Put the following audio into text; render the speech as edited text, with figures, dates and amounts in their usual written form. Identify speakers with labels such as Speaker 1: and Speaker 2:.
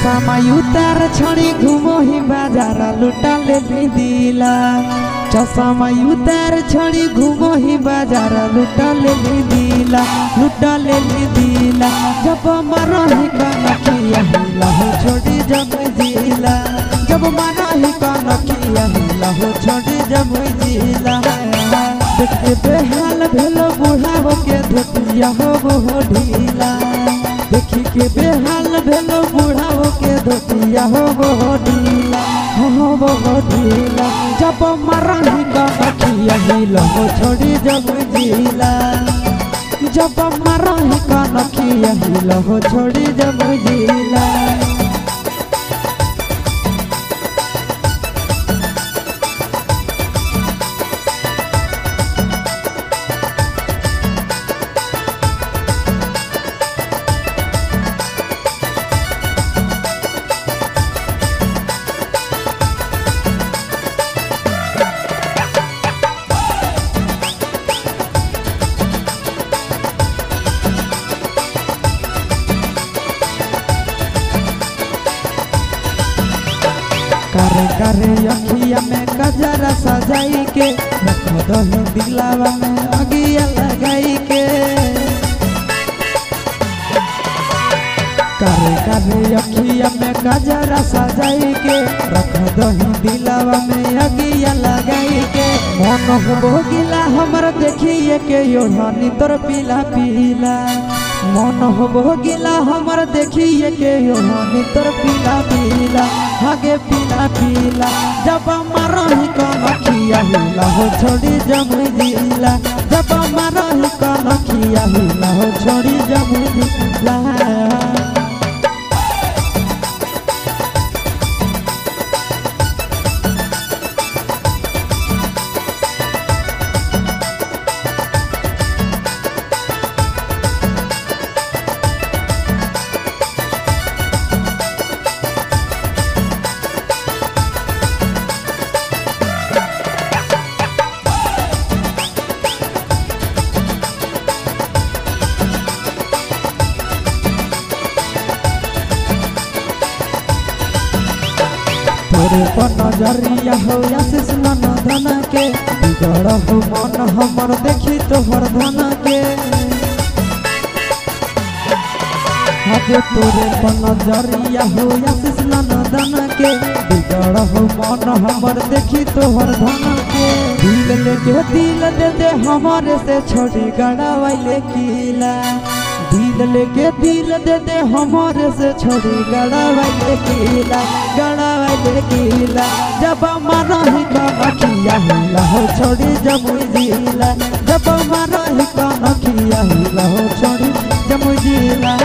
Speaker 1: चश्मा उतार छड़ी घूमो ही बाजार लुटा ले दिला। चश्मा उतार छड़ी घूमो ही बाजार लुटा ले दिला, लुटा ले दिला। जब मारा ही कनखिया हिला हो छोड़ी जब जिला, जब मारा ही कनखिया हिला हो छोड़ी जब जिला। देखते बेहाल भेलो बुढ़ाओ के धोतिया हो वो ढीला, देखी के बेहाल भेलो बुढ़ाओ के धोतिया हो वो ढीला, हो वो ढीला। जब मरही कनखिया हिला हो छोड़ी जब जिला, जब मरही कनखिया हिला हो छोड़ी जब जिला। करे करे अखिया में गजरा सजाई के, रख दही दिलावा में अगिया लगाई के। करे करे अखिया में गजरा सजाई के, रख दही दिलावा में अगिया लगाई के। मन हो गिला हमर देखिए के योढ़नी तोर पीला पीला, मन हो गिला हमर देखिए के योढ़नी तोर पीला पीला, आगे पीला पीला। जब मरही कनखिया हिला हो छोड़ी जब जिला, जब मरही कनखिया हिला हो छोड़ी जब जिला। तोरे पर नजरिया हो आशीष मन धन के, बिगड़ हो मन हमर देखी तोहर धन के। आगे तोरे पर नजरिया हो आशीष मन धन के, बिगड़ हो मन हमर देखी तोहर धन के। दिल लेके दिल दे दे हमारे से छोड़ी गड़ावैले किला, दिल लेके दिल दे दे हमारे से छोड़ी गड़ावैले किला, गड़ावैले किला। जब मरही कनखिया हिला हो छोड़ी जब जिला, जब मरही कनखिया हिला हो छोड़ी जब जिला।